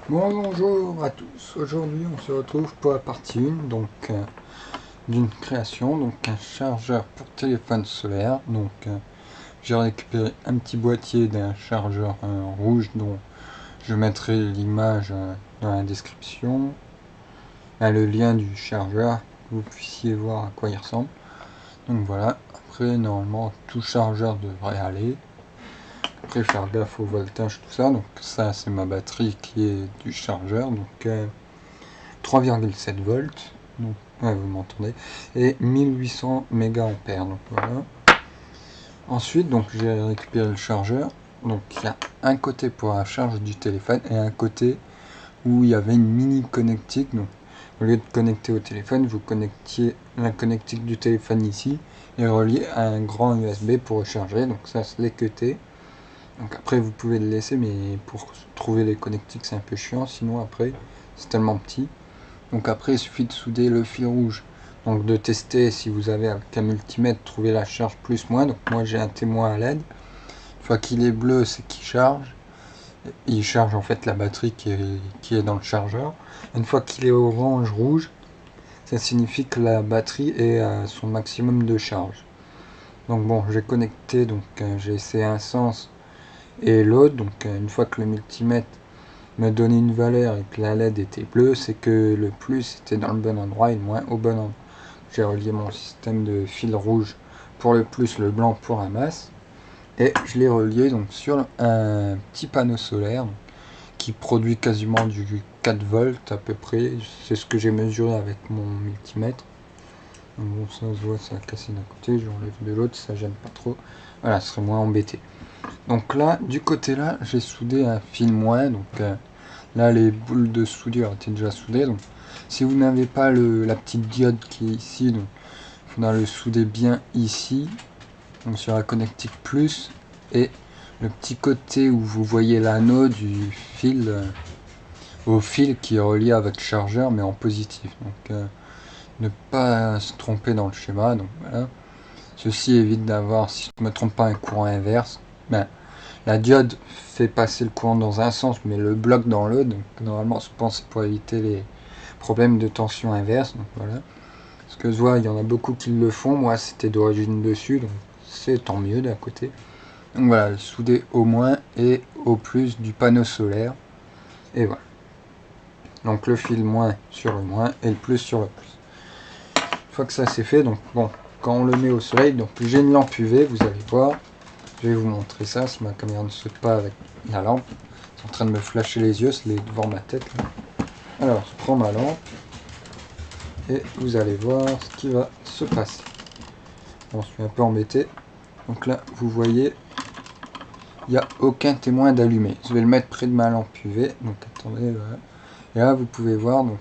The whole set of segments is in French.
Bonjour à tous, aujourd'hui on se retrouve pour la partie 1 d'une création, donc un chargeur pour téléphone solaire. J'ai récupéré un petit boîtier d'un chargeur rouge dont je mettrai l'image dans la description, le lien du chargeur, que vous puissiez voir à quoi il ressemble. Donc voilà, après normalement tout chargeur devrait aller. Après faire gaffe au voltage, tout ça. Donc ça c'est ma batterie qui est du chargeur, 3,7 volts, donc ouais, vous m'entendez, et 1800 mégaAmpères. Donc voilà. Ensuite, donc j'ai récupéré le chargeur. Donc il y a un côté pour la charge du téléphone et un côté où il y avait une mini connectique. Donc au lieu de connecter au téléphone, vous connectiez la connectique du téléphone ici et relié à un grand USB pour recharger. Donc ça c'est les côtés. Donc après vous pouvez le laisser, mais pour trouver les connectiques c'est un peu chiant, sinon après c'est tellement petit. Donc après il suffit de souder le fil rouge, donc de tester si vous avez avec un multimètre trouver la charge plus moins. Donc moi j'ai un témoin à LED, une fois qu'il est bleu c'est qu'il charge, il charge en fait la batterie qui est dans le chargeur. Une fois qu'il est orange rouge, ça signifie que la batterie est à son maximum de charge. Donc bon, j'ai connecté, j'ai essayé un sens et l'autre. Une fois que le multimètre me donnait une valeur et que la LED était bleue, c'est que le plus était dans le bon endroit et le moins au bon endroit. J'ai relié mon système de fil rouge pour le plus, le blanc pour la masse, et je l'ai relié donc sur un petit panneau solaire qui produit quasiment du 4 volts à peu près. C'est ce que j'ai mesuré avec mon multimètre. Donc bon, ça se voit, ça a cassé d'un côté, j'enlève de l'autre, ça gêne pas trop. Voilà, ce serait moins embêté. Donc là, du côté là, j'ai soudé un fil moins. Là, les boules de soudure étaient déjà soudées. Donc si vous n'avez pas la petite diode qui est ici, donc il faudra le souder bien ici, donc sur la connectique plus, et le petit côté où vous voyez l'anneau du fil au fil qui est relié avec le chargeur mais en positif. Ne pas se tromper dans le schéma. Donc voilà. Ceci évite d'avoir, si je ne me trompe pas, un courant inverse. Ben, la diode fait passer le courant dans un sens mais le bloque dans l'autre. Donc normalement je pense c'est pour éviter les problèmes de tension inverse. Donc voilà. Parce que je vois, il y en a beaucoup qui le font. Moi c'était d'origine dessus, donc c'est tant mieux d'un côté. Donc voilà, souder au moins et au plus du panneau solaire. Et voilà. Donc le fil moins sur le moins et le plus sur le plus. Une fois que ça c'est fait, donc bon, quand on le met au soleil, donc j'ai une lampe UV, vous allez voir. Je vais vous montrer ça si ma caméra ne saute pas avec la lampe. C'est en train de me flasher les yeux, c'est devant ma tête. Là. Alors, je prends ma lampe et vous allez voir ce qui va se passer. Bon, je suis un peu embêté. Donc là, vous voyez, il n'y a aucun témoin d'allumé. Je vais le mettre près de ma lampe UV. Donc attendez, voilà. Et là, vous pouvez voir, donc,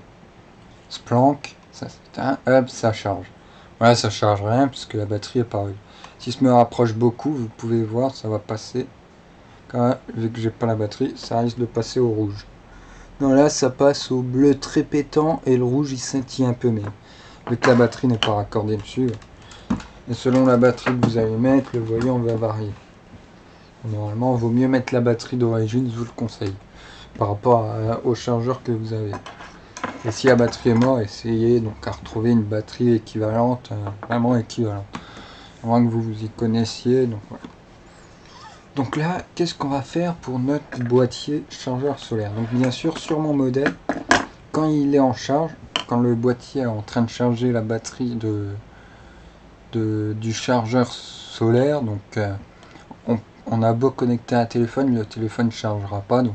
se planque, ça s'éteint, hop, ça charge. Voilà, ça charge rien puisque la batterie est parue. Si je me rapproche beaucoup, vous pouvez voir, ça va passer. Quand même, vu que j'ai pas la batterie, ça risque de passer au rouge. Non, là, ça passe au bleu très pétant et le rouge il scintille un peu, mais vu que la batterie n'est pas raccordée dessus, et selon la batterie que vous allez mettre, le voyant va varier. Normalement, il vaut mieux mettre la batterie d'origine, je vous le conseille, par rapport au chargeur que vous avez. Et si la batterie est morte, essayez donc à retrouver une batterie équivalente, vraiment équivalente. À moins que vous vous y connaissiez, donc voilà. Donc là, qu'est-ce qu'on va faire pour notre boîtier chargeur solaire? Donc bien sûr, sur mon modèle, quand il est en charge, quand le boîtier est en train de charger la batterie du chargeur solaire, on a beau connecter un téléphone, le téléphone ne chargera pas. Donc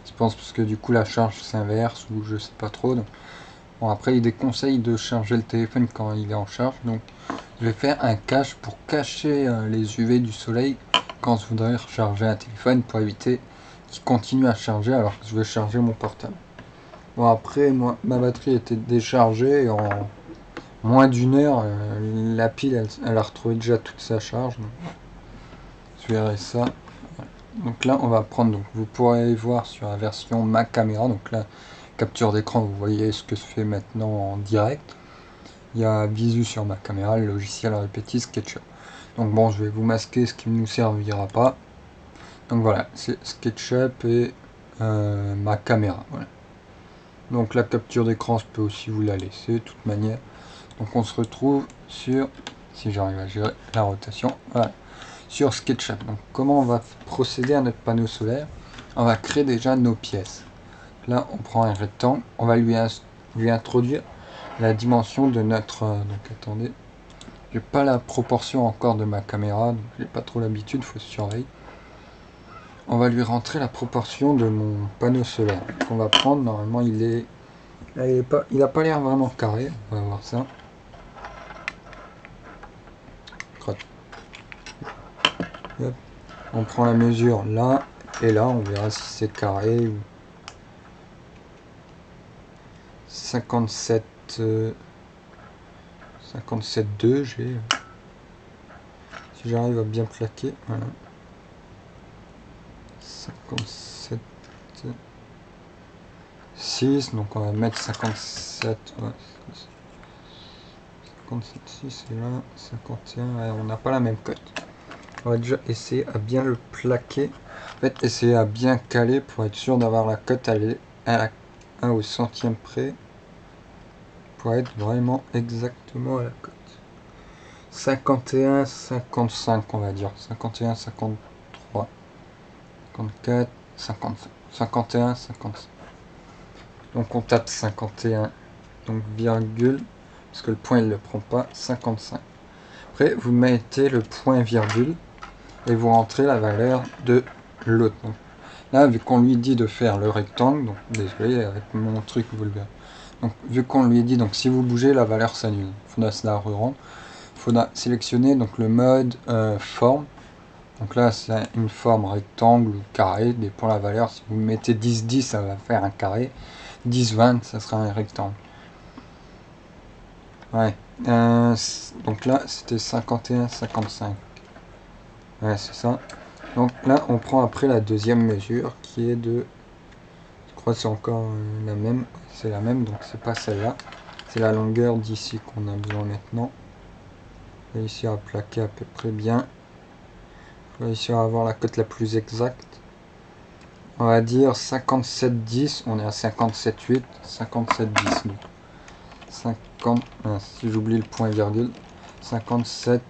je pense parce que du coup la charge s'inverse ou je sais pas trop. Donc, bon, après il déconseille de charger le téléphone quand il est en charge. Donc je vais faire un cache pour cacher les UV du soleil quand je voudrais recharger un téléphone pour éviter qu'il continue à charger alors que je vais charger mon portable. Bon après moi ma batterie était déchargée et en moins d'une heure la pile elle a retrouvé déjà toute sa charge. Donc, je verrai ça. Donc là on va prendre, donc vous pourrez voir sur la version ma caméra, donc là capture d'écran, vous voyez ce que je fais maintenant en direct. Il y a Visu sur ma caméra, le logiciel répétit SketchUp. Donc bon, je vais vous masquer ce qui ne nous servira pas. Donc voilà, c'est SketchUp et ma caméra. Voilà. Donc la capture d'écran, je peux aussi vous la laisser de toute manière. Donc on se retrouve sur, si j'arrive à gérer la rotation, voilà, sur SketchUp. Donc comment on va procéder à notre panneau solaire? On va créer déjà nos pièces. Là on prend un rectangle, on va lui introduire la dimension de notre... donc attendez, j'ai pas la proportion encore de ma caméra, donc j'ai pas trop l'habitude, faut se surveiller. On va lui rentrer la proportion de mon panneau solaire qu'on va prendre. Normalement il a pas l'air vraiment carré, on va voir ça. Hop. On prend la mesure là et là, on verra si c'est carré ou 57 57,2 j'ai, si j'arrive à bien plaquer, voilà. 57,6, donc on va mettre 57, ouais, 57,6 et là 51, ouais, on n'a pas la même cote. On va déjà essayer à bien le plaquer, en fait essayer à bien caler pour être sûr d'avoir la cote à la 1 au centième près, pour être vraiment exactement à la cote. 51, 55 on va dire, 51, 53, 54, 55, 51, 55. Donc on tape 51, donc virgule, parce que le point il ne le prend pas, 55. Après vous mettez le point virgule et vous rentrez la valeur de l'autre. Là vu qu'on lui dit de faire le rectangle, donc désolé avec mon truc vous le verrez. Donc vu qu'on lui dit donc si vous bougez la valeur s'annule, il faudra se la re-rendre. Il faudra sélectionner donc le mode forme. Donc là c'est une forme rectangle ou carré, dépend la valeur. Si vous mettez 10-10 ça va faire un carré, 10-20 ça sera un rectangle. Ouais. Donc là c'était 51-55. Ouais c'est ça. Donc là on prend après la deuxième mesure qui est de, je crois que c'est encore la même, c'est la même donc c'est pas celle-là. C'est la longueur d'ici qu'on a besoin maintenant. Réussir à plaquer à peu près bien. Réussir à avoir la cote la plus exacte. On va dire 57,10, on est à 57,8, 57,10. 50, si j'oublie le point virgule, 57,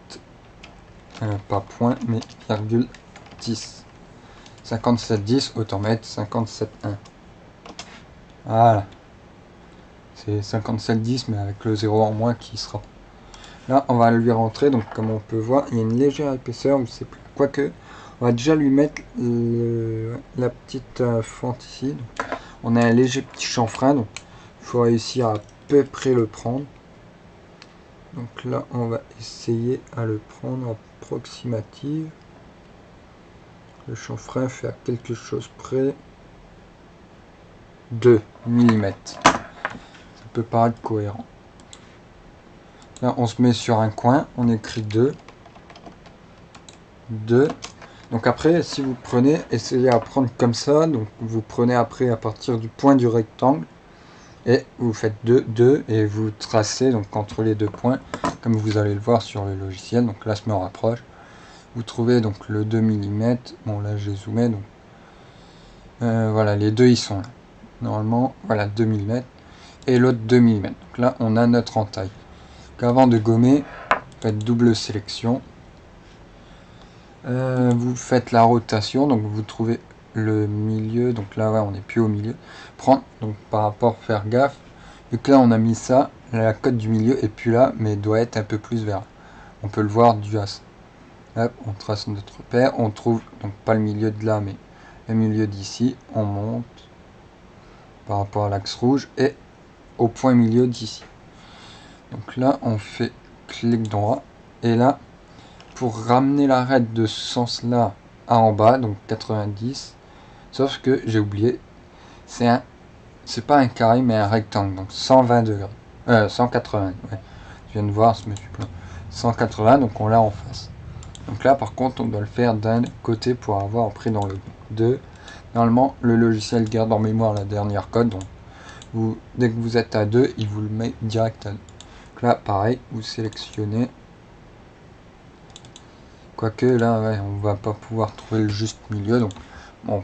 pas point, mais virgule 10. 57,10, autant mettre 57,1. Voilà. C'est 57,10, mais avec le 0 en moins qui sera. Là, on va lui rentrer, donc comme on peut voir, il y a une légère épaisseur, je sais plus. Quoique, on va déjà lui mettre la petite fente ici. Donc, on a un léger petit chanfrein, donc il faut réussir à peu près le prendre. Donc là, on va essayer à le prendre approximative. Le chanfrein fait à quelque chose près 2 mm. Ça peut paraître cohérent. Là, on se met sur un coin, on écrit 2. 2. Donc après, si vous prenez, essayez à prendre comme ça. Donc vous prenez après à partir du point du rectangle. Et vous faites 2, 2 et vous tracez donc entre les deux points. Comme vous allez le voir sur le logiciel. Donc là, je me rapproche. Vous trouvez donc le 2 mm. Bon là, j'ai zoomé. Donc voilà, les deux ils sont là. Normalement, voilà, 2 mm. Et l'autre 2 mm. Donc là, on a notre entaille. Donc avant de gommer, faites double sélection. Vous faites la rotation, donc vous trouvez le milieu, donc là ouais, on n'est plus au milieu. Prendre, donc par rapport, faire gaffe, vu que là on a mis ça, la cote du milieu est plus là, mais doit être un peu plus vers là. On peut le voir dû à ça. Hop, on trace notre repère, on trouve donc pas le milieu de là, mais le milieu d'ici, on monte par rapport à l'axe rouge et au point milieu d'ici. Donc là on fait clic droit et là pour ramener l'arête de ce sens là à en bas, donc 90, sauf que j'ai oublié, c'est pas un carré mais un rectangle, donc 120 degrés, 180, ouais. Je viens de voir ce monsieur là, 180, donc on l'a en face. Donc là par contre on doit le faire d'un côté pour avoir après dans le 2. Normalement le logiciel garde en mémoire la dernière code, donc dès que vous êtes à 2, il vous le met direct à 2. Donc là pareil, vous sélectionnez. Quoique là, ouais, on va pas pouvoir trouver le juste milieu. Donc, bon,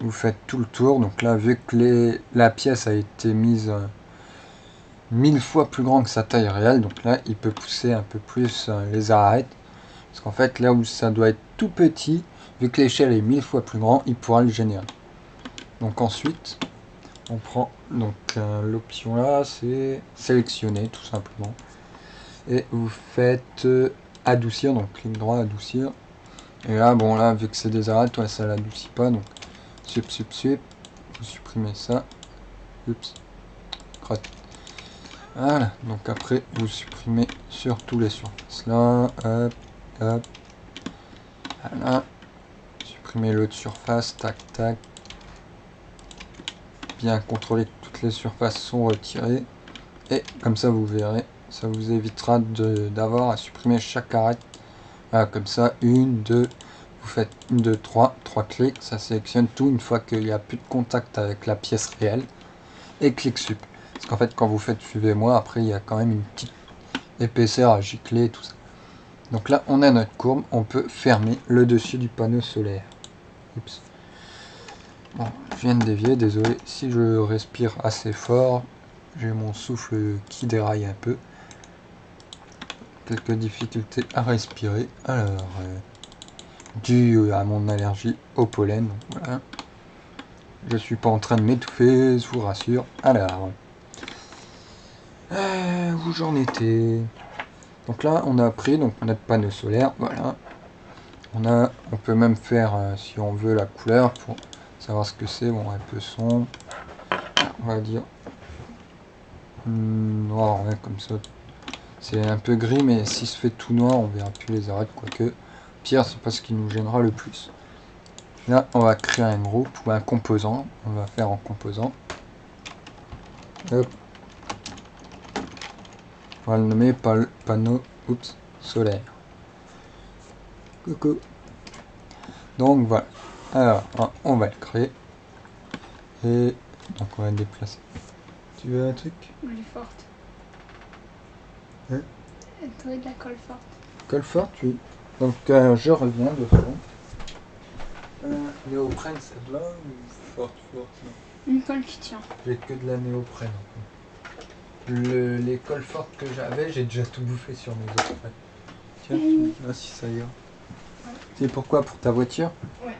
vous faites tout le tour. Donc là, vu que la pièce a été mise 1000 fois plus grand que sa taille réelle, donc là, il peut pousser un peu plus les arêtes. Parce qu'en fait, là où ça doit être tout petit, vu que l'échelle est 1000 fois plus grand, il pourra le générer. Donc ensuite, on prend donc l'option là, c'est sélectionner tout simplement. Et vous faites adoucir, donc clic droit, adoucir. Et là, bon là, vu que c'est des arêtes, ouais, ça l'adoucit pas, donc sup, vous supprimez ça. Oups, crotte. Voilà, donc après, vous supprimez sur tous les surfaces là, hop, hop, voilà. Supprimez l'autre surface, tac, tac. Bien contrôler que toutes les surfaces sont retirées. Et comme ça, vous verrez, ça vous évitera d'avoir à supprimer chaque arête. Voilà, comme ça, 1, 2, vous faites 1, 2, 3 clics, ça sélectionne tout une fois qu'il n'y a plus de contact avec la pièce réelle. Et clic sup. Parce qu'en fait, quand vous faites suivez-moi, après, il y a quand même une petite épaisseur à gicler et tout ça. Donc là, on a notre courbe, on peut fermer le dessus du panneau solaire. Oups. Bon, je viens de dévier, désolé si je respire assez fort, j'ai mon souffle qui déraille un peu. Quelques difficultés à respirer, alors, dû à mon allergie au pollen, donc voilà. Je suis pas en train de m'étouffer, je vous rassure. Alors, où j'en étais? Donc là, on a pris donc notre panneau solaire, voilà. On peut même faire, si on veut, la couleur pour savoir ce que c'est. Bon, un peu sombre, on va dire noir, ouais, comme ça. C'est un peu gris, mais si se fait tout noir, on verra plus les arêtes, quoique. Pire, c'est pas ce qui nous gênera le plus. Là, on va créer un groupe ou un composant. On va faire en composant. Hop. On va le nommer panneau solaire. Coucou. Donc voilà. Alors, on va le créer. Et donc on va le déplacer. Tu veux un truc? Plus forte. Hein? Toi de la colle forte. Colle forte, oui. Donc je reviens dessus. Néoprène, celle-là ou forte? Une colle qui tient. J'ai que de la néoprène. Les colles fortes que j'avais, j'ai déjà tout bouffé sur mes autres. Tiens, là si ça ira. Ouais. C'est pourquoi? Pour ta voiture? Ouais.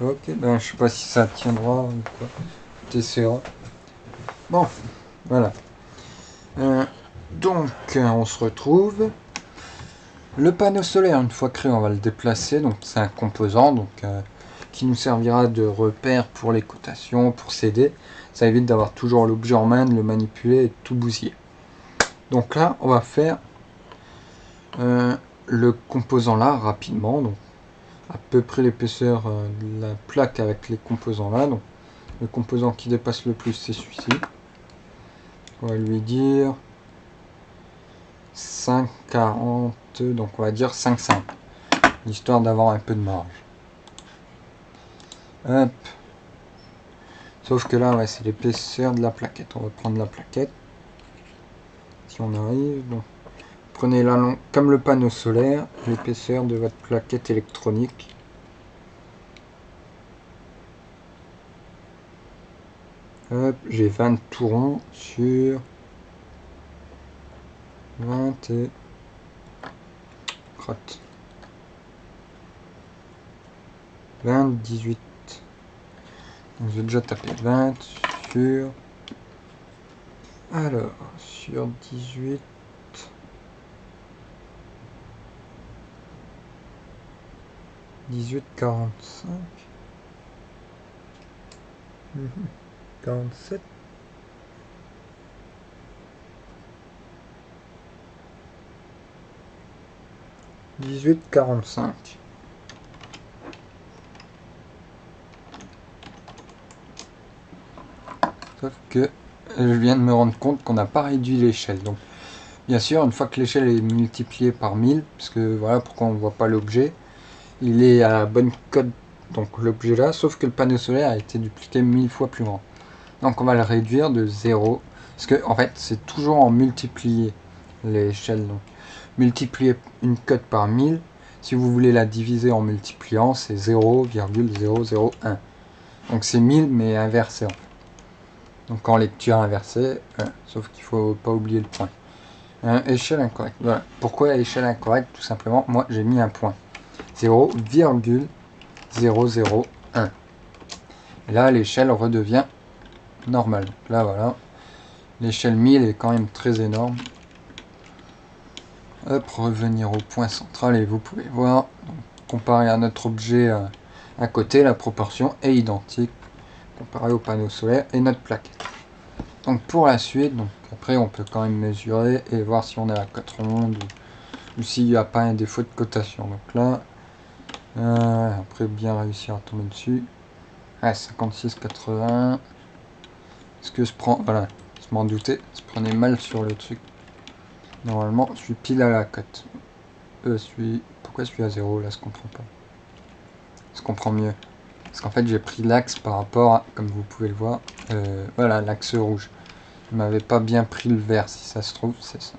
Ok, ben je sais pas si ça tiendra ou quoi. T'essaieras. Bon, voilà. Donc on se retrouve. Le panneau solaire, une fois créé, on va le déplacer. Donc c'est un composant donc, qui nous servira de repère pour les cotations, pour s'aider. Ça évite d'avoir toujours l'objet en main, de le manipuler et de tout bousiller. Donc là, on va faire le composant là rapidement. Donc à peu près l'épaisseur de la plaque avec les composants là. Donc le composant qui dépasse le plus, c'est celui-ci. On va lui dire 5,40, donc on va dire 5,5, histoire d'avoir un peu de marge. Hop. Sauf que là, ouais, c'est l'épaisseur de la plaquette. On va prendre la plaquette. Si on arrive, bon. Prenez la longue, comme le panneau solaire, l'épaisseur de votre plaquette électronique. Hop, j'ai 20 tourons sur 20 et... crotte. 20, 18. Donc j'ai déjà tapé 20 sur... Alors, sur 18... 18,45. 47. « 18,45. Sauf que je viens de me rendre compte qu'on n'a pas réduit l'échelle. Donc, bien sûr, une fois que l'échelle est multipliée par 1000, parce que voilà pourquoi on ne voit pas l'objet, il est à la bonne cote, donc l'objet là, sauf que le panneau solaire a été dupliqué 1000 fois plus grand. Donc on va le réduire de 0, parce que en fait c'est toujours en multiplier l'échelle. Donc multiplier une cote par 1000, si vous voulez la diviser en multipliant, c'est 0,001. Donc c'est 1000 mais inversé en fait. Donc en lecture inversée, sauf qu'il faut pas oublier le point. Échelle incorrecte. Voilà. Pourquoi échelle incorrecte? Tout simplement, moi j'ai mis un point. 0,001. Et là l'échelle redevient normale. Donc là voilà. L'échelle 1000 est quand même très énorme. Hop, revenir au point central et vous pouvez voir, donc, comparé à notre objet à côté, la proportion est identique comparé au panneau solaire et notre plaquette. Donc pour la suite, donc après on peut quand même mesurer et voir si on est à 4 rondes ou s'il n'y a pas un défaut de cotation. Donc là, après bien réussir à tomber dessus. 56,80. Est-ce que je prends, voilà, je m'en doutais, je prenais mal sur le truc. Normalement, je suis pile à la cote. Pourquoi je suis à 0 là, je comprends pas. Je comprends mieux. Parce qu'en fait, j'ai pris l'axe par rapport à, comme vous pouvez le voir, voilà, l'axe rouge. Je m'avais pas bien pris le vert, si ça se trouve, c'est ça.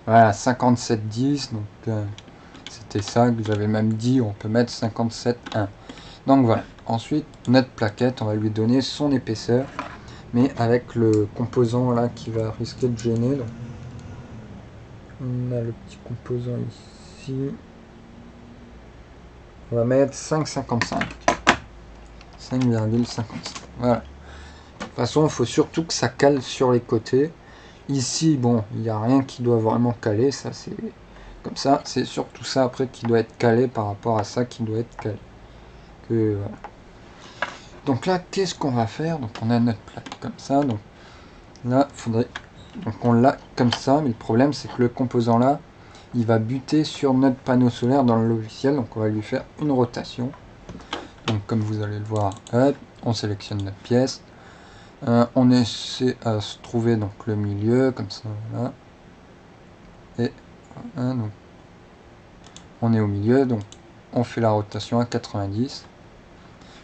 Voilà, 57,10, donc c'était ça que j'avais même dit, on peut mettre 57,1. Donc voilà. Ensuite, notre plaquette, on va lui donner son épaisseur, mais avec le composant là qui va risquer de gêner. Donc, on a le petit composant ici. On va mettre 5,55. 5,55. Voilà. De toute façon, il faut surtout que ça cale sur les côtés. Ici, bon, il n'y a rien qui doit vraiment caler. Ça, c'est comme ça. C'est surtout ça après qui doit être calé par rapport à ça qui doit être calé. Voilà. Donc là, qu'est-ce qu'on va faire? Donc on a notre plaque comme ça. Donc là, faudrait. Donc on l'a comme ça, mais le problème c'est que le composant là, il va buter sur notre panneau solaire dans le logiciel. Donc on va lui faire une rotation. Donc comme vous allez le voir, hop, on sélectionne notre pièce. On essaie à se trouver donc le milieu, comme ça, là. Et voilà, donc on est au milieu, donc on fait la rotation à 90.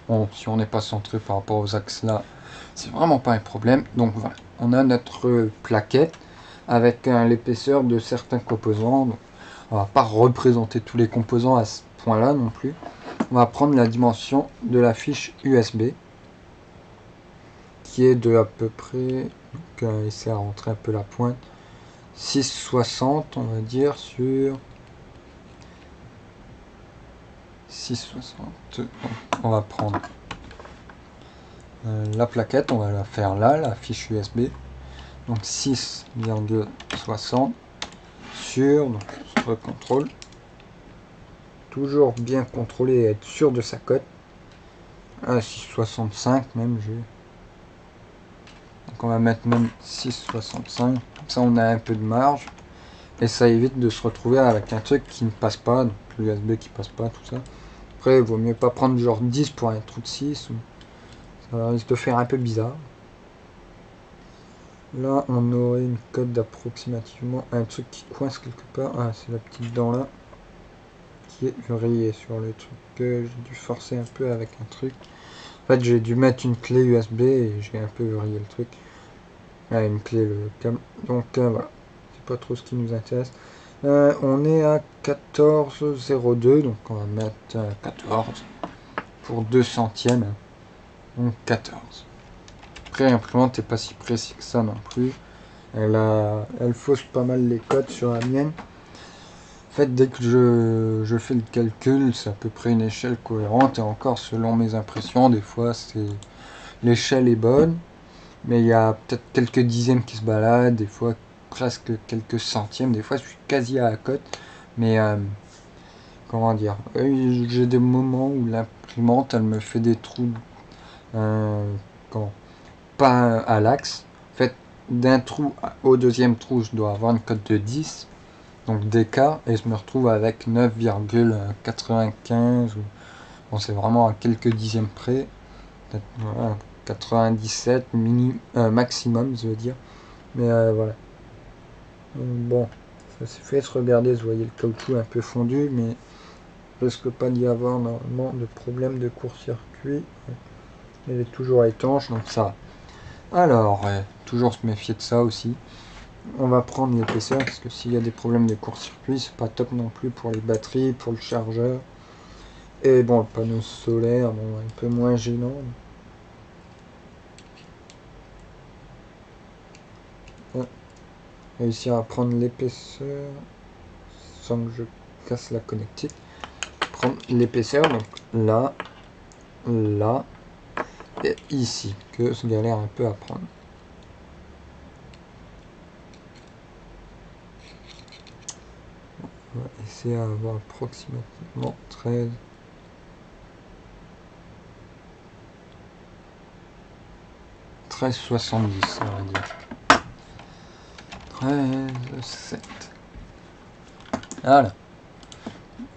Bon, si on n'est pas centré par rapport aux axes là, c'est vraiment pas un problème. Donc voilà, on a notre plaquette avec l'épaisseur de certains composants. Donc, on va pas représenter tous les composants à ce point là non plus. On va prendre la dimension de la fiche USB qui est de à peu près, donc essayer à rentrer un peu la pointe, 6,60 on va dire sur 6,60. Donc on va prendre la plaquette, on va la faire là, la fiche USB, donc 6,60 sur, donc sur contrôle, toujours bien contrôler et être sûr de sa cote, à 6,65 même, donc on va mettre même 6,65, comme ça on a un peu de marge, et ça évite de se retrouver avec un truc qui ne passe pas, donc l'USB qui passe pas, tout ça. Après, il vaut mieux pas prendre genre 10 pour un trou de 6, ou ça risque de faire un peu bizarre. Là, on aurait une cote d'approximativement un truc qui coince quelque part. Ah, c'est la petite dent là qui est rayée sur le truc. J'ai dû forcer un peu avec un truc. En fait, j'ai dû mettre une clé USB et j'ai un peu rayé le truc. Ah, une clé, le câble. Donc voilà, c'est pas trop ce qui nous intéresse. On est à 14,02, donc on va mettre 14 pour 2 centièmes. Donc 14. Après, l'imprimante n'est pas si précis que ça non plus. Elle fausse pas mal les codes sur la mienne. En fait, dès que je fais le calcul, c'est à peu près une échelle cohérente. Et encore, selon mes impressions, des fois, l'échelle est bonne. Mais il y a peut-être quelques dixièmes qui se baladent. Des fois, presque quelques centièmes. Des fois, je suis quasi à la cote. Mais, comment dire, j'ai des moments où l'imprimante, elle me fait des trous. Pas à l'axe. En fait, d'un trou au deuxième trou, je dois avoir une cote de 10. Donc d'écart, et je me retrouve avec 9,95. Bon, c'est vraiment à quelques dixièmes près. Voilà, 97 maximum, je veux dire. Mais voilà. Bon, ça s'est fait se regarder, vous voyez le caoutchouc un peu fondu, mais risque pas d'y avoir normalement de problème de court-circuit. Il est toujours étanche, donc ça va. Alors, toujours se méfier de ça aussi. On va prendre l'épaisseur parce que s'il y a des problèmes de court-circuit, c'est pas top non plus pour les batteries, pour le chargeur. Et bon, le panneau solaire, bon, un peu moins gênant. réussir à prendre l'épaisseur sans que je casse la connectique. Prendre l'épaisseur, donc là, là et ici, que je galère un peu à prendre. On va essayer d'avoir approximativement 13,70, on va dire. 13,7. Voilà.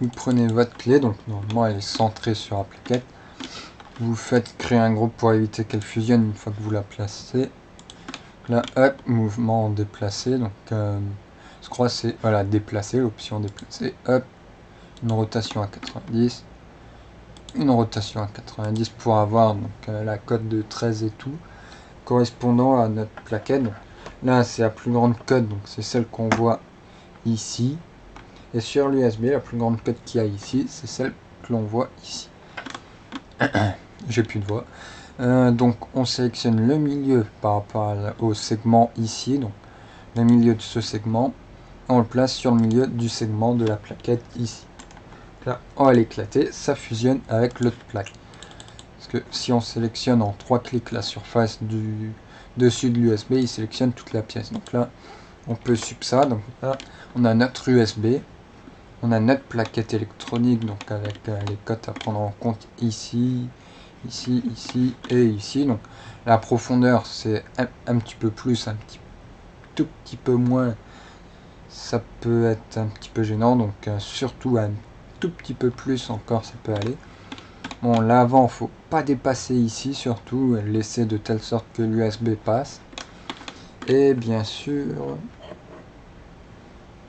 Vous prenez votre clé, donc normalement elle est centrée sur la plaquette. Vous faites créer un groupe pour éviter qu'elle fusionne une fois que vous la placez. Là, hop, mouvement déplacé, donc je crois que c'est voilà, déplacer, l'option déplacer, hop, une rotation à 90, une rotation à 90 pour avoir donc la cote de 13 et tout, correspondant à notre plaquette. Donc, là, c'est la plus grande cote, donc c'est celle qu'on voit ici. Et sur l'USB, la plus grande cote qu'il y a ici, c'est celle que l'on voit ici. J'ai plus de voix. Donc on sélectionne le milieu par rapport au segment ici, donc le milieu de ce segment, on le place sur le milieu du segment de la plaquette ici. Là, on va l'éclater, ça fusionne avec l'autre plaque. Parce que si on sélectionne en 3 clics la surface du dessus de l'USB, il sélectionne toute la pièce. Donc là, on peut suivre ça. Donc là, on a notre USB, on a notre plaquette électronique, donc avec les cotes à prendre en compte ici, ici, ici et ici. Donc la profondeur c'est un petit peu plus, tout petit peu moins, ça peut être un petit peu gênant, donc surtout un tout petit peu plus encore ça peut aller. Bon, l'avant faut pas dépasser ici, surtout laisser de telle sorte que l'USB passe. Et bien sûr,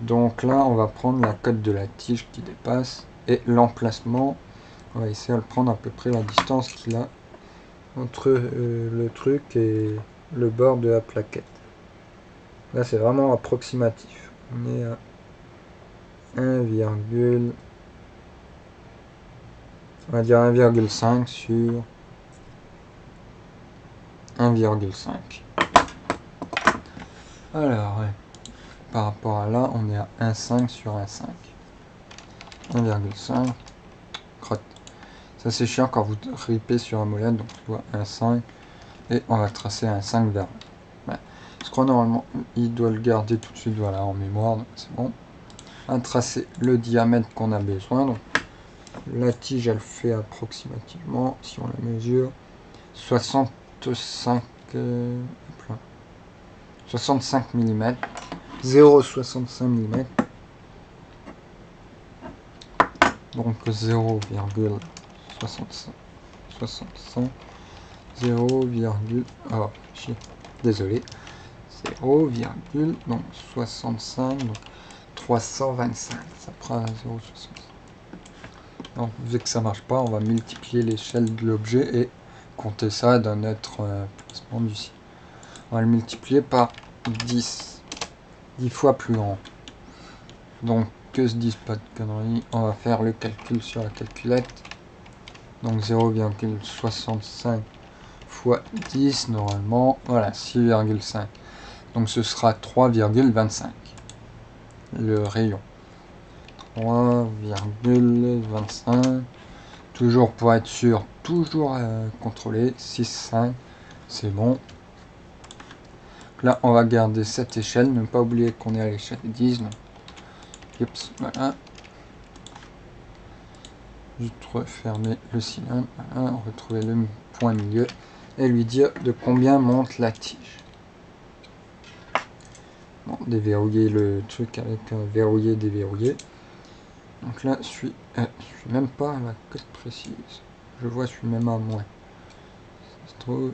donc là on va prendre la cote de la tige qui dépasse et l'emplacement. On va essayer de le prendre à peu près la distance qu'il a entre le truc et le bord de la plaquette. Là c'est vraiment approximatif. On est à 1, on va dire 1,5 sur 1,5. Alors ouais, par rapport à là on est à 1,5 sur 1,5. 1,5. Crotte. Ça c'est chiant quand vous ripez sur un molette, donc tu vois 1,5 et on va tracer un 5 vers là. Ouais. Je crois normalement il doit le garder tout de suite voilà, en mémoire, donc c'est bon. On va tracer le diamètre qu'on a besoin. Donc, la tige elle fait approximativement, si on la mesure, 65 mm, 0,65 mm, donc 0,65 oh, désolé, 0,65, donc 325, ça prend 0,65. Donc vu que ça marche pas, on va multiplier l'échelle de l'objet et compter ça dans notre placement du site. On va le multiplier par 10 fois plus grand. Donc que se disent pas de conneries, on va faire le calcul sur la calculette. Donc 0,65 fois 10 normalement, voilà, 6,5. Donc ce sera 3,25 le rayon. 3,25, toujours pour être sûr, toujours contrôler, 6,5, c'est bon. Là on va garder cette échelle, ne pas oublier qu'on est à l'échelle 10, donc oups, voilà. Juste refermer le cylindre, voilà, retrouver le point milieu et lui dire de combien monte la tige. Bon, déverrouiller le truc avec verrouiller, déverrouiller. Donc là, je suis même pas à la cote précise. Je vois, je suis même à moins. Ça se trouve,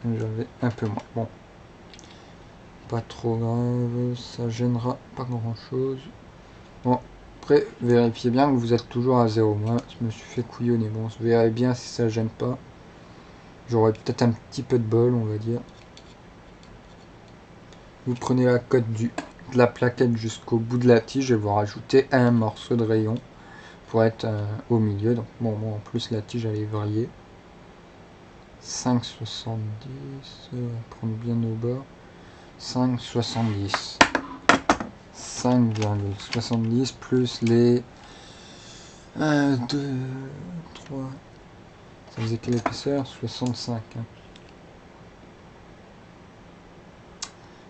j'avais un peu moins. Bon, pas trop grave, ça gênera pas grand chose. Bon, après, vérifiez bien que vous êtes toujours à 0. Moi, je me suis fait couillonner. Bon, je verrai bien si ça gêne pas. J'aurais peut-être un petit peu de bol, on va dire. Vous prenez la cote de la plaquette jusqu'au bout de la tige et vous rajoutez un morceau de rayon pour être au milieu. Donc bon, en plus la tige elle est variée. 5,70, prendre bien au bord. 5,70. 5,70 plus les 1, 2, 3. Ça faisait quelle épaisseur? 65. Hein.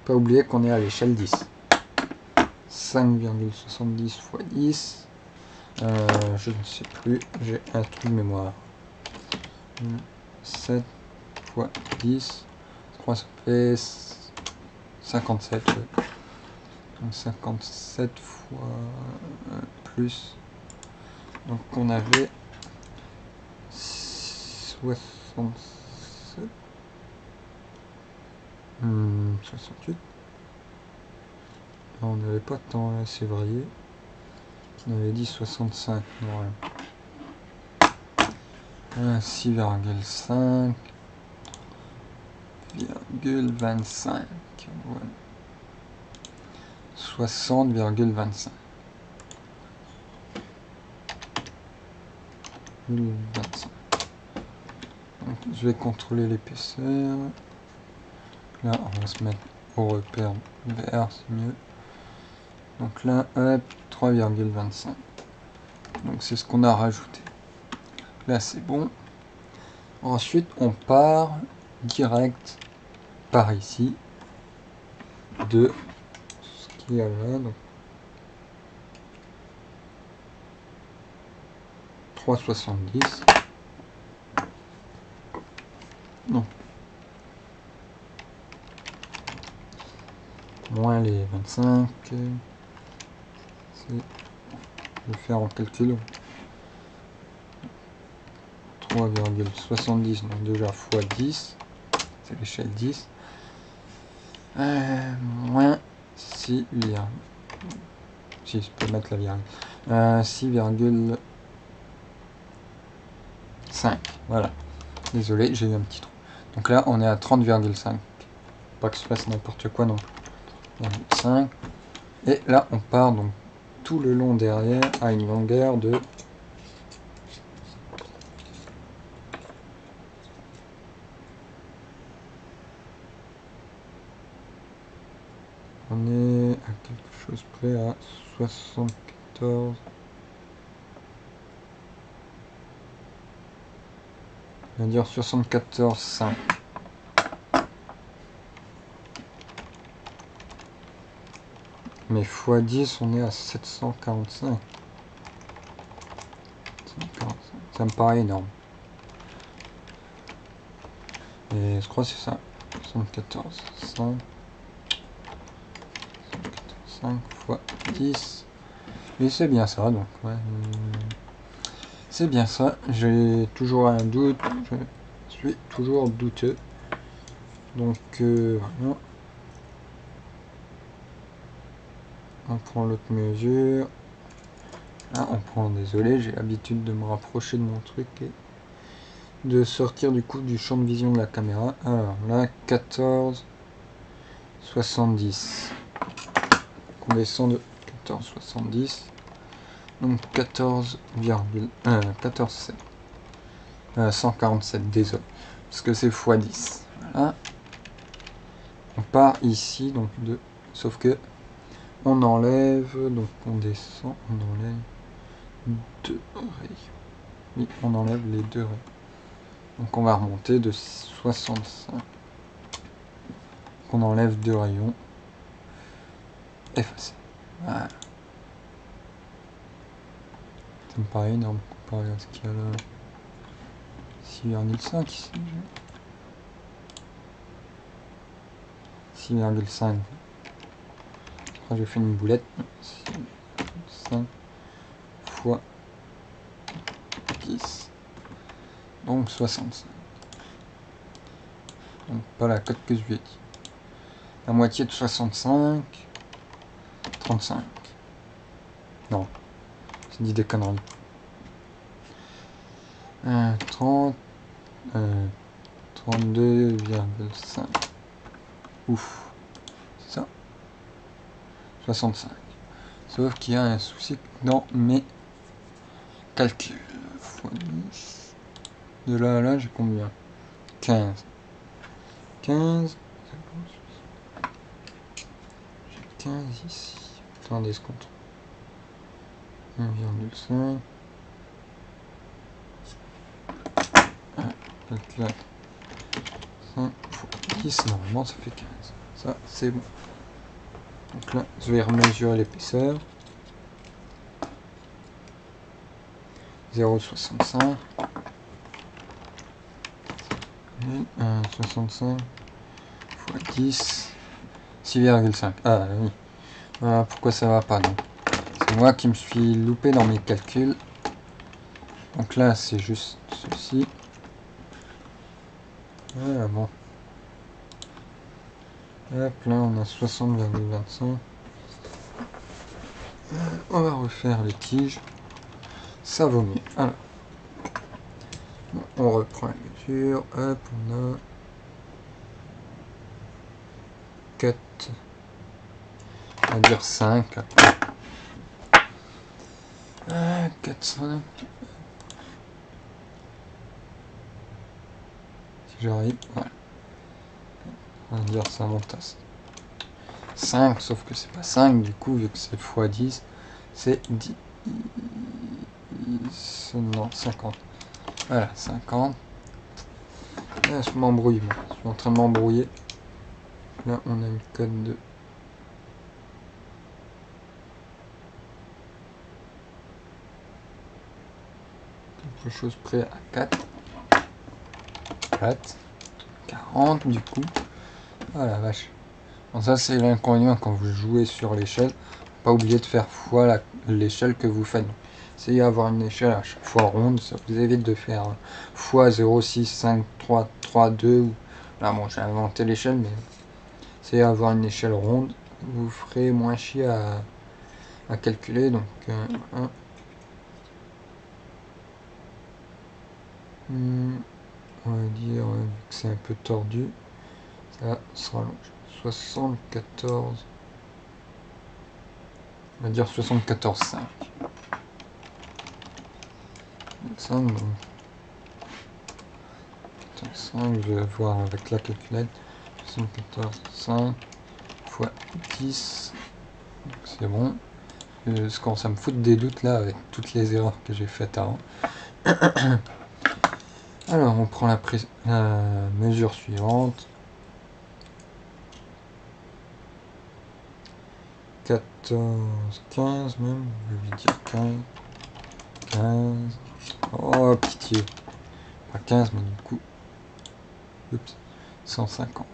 Pas oublier qu'on est à l'échelle 10. 5,70 fois 10. Je ne sais plus, j'ai un trou de mémoire. 7 fois 10. 3, ça fait 57. Ouais. Donc 57 fois plus. Donc on avait 67. 68. On n'avait pas tant, c'est varié. On avait dit 65. Voilà. 6,5,25. Voilà. 60,25. 25. Donc, je vais contrôler l'épaisseur. Là, on va se mettre au repère vert, c'est mieux. Donc là, hop, 3,25. Donc c'est ce qu'on a rajouté. Là, c'est bon. Ensuite, on part direct par ici de ce qu'il y a là. Donc 3,70. Non. Moins les 25. Je vais faire en calcul. 3,70, donc déjà fois 10. C'est l'échelle 10. Moins 6, si je peux mettre la virgule. 6,5. Voilà. Désolé, j'ai eu un petit trou. Donc là, on est à 30,5. Pas que je fasse n'importe quoi non plus. 5. Et là, on part donc tout le long derrière à une longueur de on est à quelque chose près à 74. On va dire 74,5. Mais x 10, on est à 745. 745. Ça me paraît énorme. Et je crois que c'est ça. 74,5. 5 fois 10. Et c'est bien ça, donc ouais. C'est bien ça. J'ai toujours un doute. Je suis toujours douteux. Donc voilà. On prend l'autre mesure. Là, on prend, désolé, j'ai l'habitude de me rapprocher de mon truc et de sortir du coup du champ de vision de la caméra. Alors là, 14,70. On descend de 14,70. Donc 14,7. 147, désolé. Parce que c'est x 10. Voilà. On part ici, donc de. Sauf que on enlève, donc on descend, on enlève 2 rayons. Oui, on enlève les 2 rayons. Donc on va remonter de 65. On enlève 2 rayons. Effacer. Voilà. Ça me paraît énorme comparé à ce qu'il y a là. 6,5 ici. 6,5. J'ai fait une boulette. 5 fois 10. Donc 65. Donc pas la cote que je lui ai dit. La moitié de 65. 35. Non. J'ai dit des conneries. 30. 32,5. Ouf. C'est ça. 65. Sauf qu'il y a un souci dans mes calculs. Fois 10. De là à là, j'ai combien? 15. 15. 15 ici. Attendez, ce compte. 1,5. Donc là, 5 fois 10, normalement ça fait 15. Ça, c'est bon. Donc là, je vais remesurer l'épaisseur. 0,65. 65 fois 10. 6,5. Ah oui. Voilà pourquoi ça va pas. Donc c'est moi qui me suis loupé dans mes calculs. Donc là, c'est juste ceci. Voilà, bon. Hop, là, on a 60,25. On va refaire les tiges. Ça vaut mieux. Alors, bon, on reprend la mesure. Hop, on a 4. On va dire 5. 400. Si j'arrive, voilà. On va dire ça monte à 5, sauf que c'est pas 5, du coup, vu que c'est x 10, c'est 10. Non, 50. Voilà, 50. Là, je m'embrouille, moi. Je suis en train de m'embrouiller. Là, on a une code de... quelque chose près à 4. 4. 40, du coup. Ah la vache. Bon, ça, c'est l'inconvénient quand vous jouez sur l'échelle. Pas oublier de faire fois l'échelle que vous faites. Essayez d'avoir une échelle à chaque fois ronde. Ça vous évite de faire fois 0, 6, 5, 3, 3, 2. Ou... Là, bon, j'ai inventé l'échelle, mais essayez d'avoir une échelle ronde. Vous ferez moins chier à calculer. Donc, 1. On va dire, vu que c'est un peu tordu, ça sera long. 74. On va dire 74,5. 5, donc 5, je vais voir avec la calculette. 74,5 fois 10. C'est bon. Je commence à me foutre des doutes là avec toutes les erreurs que j'ai faites avant. Alors on prend la mesure suivante. 14, 15 même, je vais dire 15. 15. Oh pitié. Pas 15 mais du coup. Oups. 150.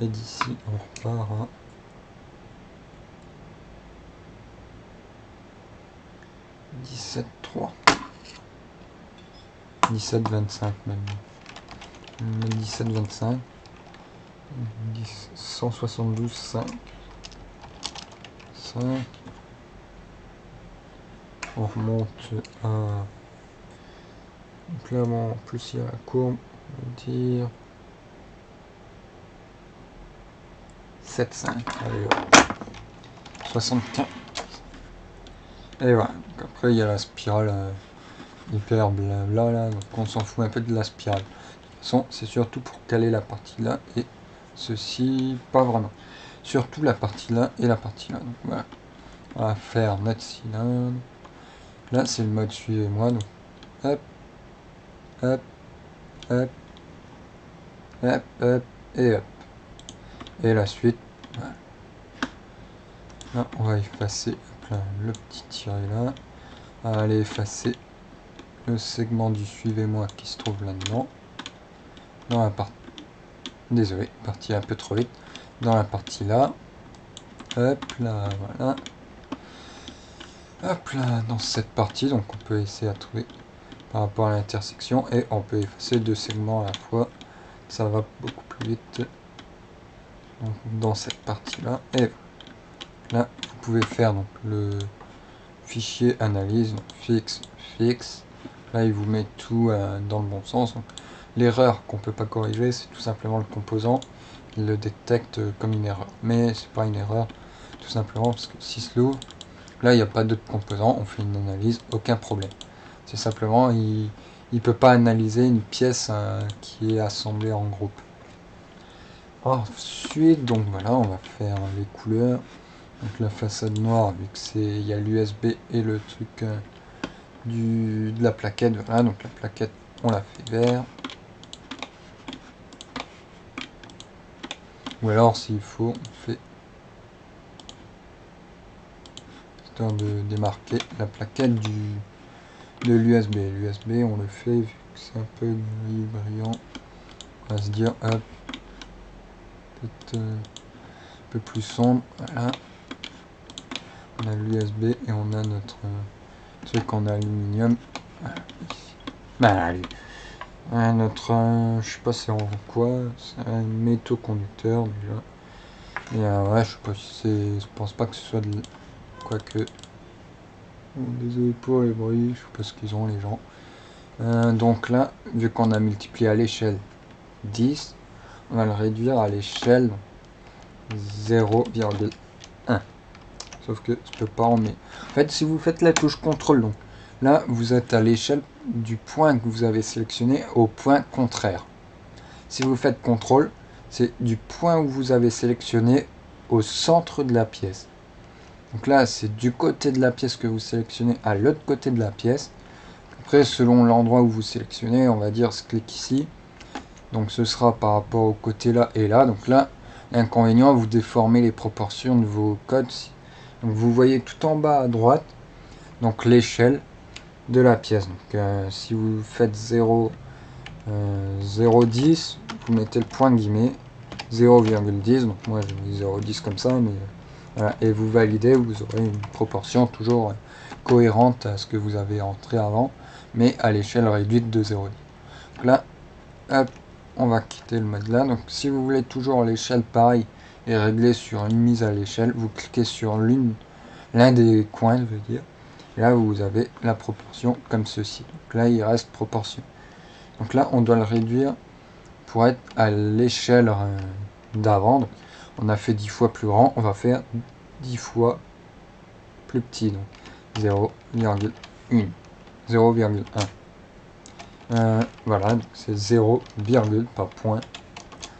Et d'ici on repart à 17,3. 17,25 même. 17,25. 172,5. 5. On remonte à... Donc là, bon, en plus il y a la courbe, on va dire 7,5. Allez, 75. Et voilà. Donc après il y a la spirale hyper blabla là, donc on s'en fout un peu de la spirale. De toute façon, c'est surtout pour caler la partie là et ceci, pas vraiment. Surtout la partie là et la partie là. Donc voilà. On va faire notre cylindre. Là c'est le mode suivez-moi. Donc hop, hop, hop, hop, hop, et hop. Et la suite, voilà. Là, on va effacer le petit tiré là. On va aller effacer le segment du suivez-moi qui se trouve là-dedans. Dans la partie... Désolé, partie un peu trop vite. Dans la partie là. Hop là, voilà. Hop là, dans cette partie, donc on peut essayer à trouver par rapport à l'intersection et on peut effacer 2 segments à la fois. Ça va beaucoup plus vite. Donc, dans cette partie là. Et là, vous pouvez faire donc le fichier analyse, donc fixe. Là, il vous met tout dans le bon sens. L'erreur qu'on peut pas corriger, c'est tout simplement le composant. Il le détecte comme une erreur. Mais c'est pas une erreur, tout simplement parce que si se l'ouvre, là, il n'y a pas d'autres composants. On fait une analyse, aucun problème. C'est simplement, il il peut pas analyser une pièce qui est assemblée en groupe. Ensuite, donc voilà, on va faire les couleurs. Donc la façade noire, vu que c'est, il y a l'USB et le truc de la plaquette, voilà, donc la plaquette on la fait vert. Ou alors s'il faut, on fait, histoire de démarquer la plaquette de l'USB. L'USB on le fait, vu que c'est un peu gris brillant, on va se dire, hop, peut-être un peu plus sombre, voilà. On a l'USB et on a notre truc en aluminium. Voilà, ici. Voilà, notre, je sais pas c'est en quoi, c'est un métaux conducteur déjà. Et ouais, je sais pas si c'est, je pense pas que ce soit de, quoique. Désolé pour les bruits, je sais pas ce qu'ils ont les gens. Donc là, vu qu'on a multiplié à l'échelle 10, on va le réduire à l'échelle 0,1. Sauf que je peux pas en mettre. En fait, si vous faites la touche contrôle, donc là, vous êtes à l'échelle du point que vous avez sélectionné au point contraire. Si vous faites contrôle, c'est du point où vous avez sélectionné au centre de la pièce. Donc là, c'est du côté de la pièce que vous sélectionnez à l'autre côté de la pièce. Après, selon l'endroit où vous sélectionnez, on va dire ce clic ici. Donc ce sera par rapport au côté là et là. Donc là, l'inconvénient, vous déformez les proportions de vos codes. Donc vous voyez tout en bas à droite, donc l'échelle de la pièce. Donc si vous faites 0,10, vous mettez le point guillemets, 0,10, donc moi je mets 0,10 comme ça, mais voilà, et vous validez, vous aurez une proportion toujours cohérente à ce que vous avez entré avant, mais à l'échelle réduite de 0,10. Donc là, hop, on va quitter le mode là. Donc si vous voulez toujours l'échelle pareil et régler sur une mise à l'échelle, vous cliquez sur l'un des coins, je veux dire. Et là, vous avez la proportion comme ceci. Donc là, il reste proportion. Donc là, on doit le réduire pour être à l'échelle d'avant. Donc, on a fait 10 fois plus grand, on va faire 10 fois plus petit. Donc 0,1. 0,1. Voilà, c'est 0, pas point.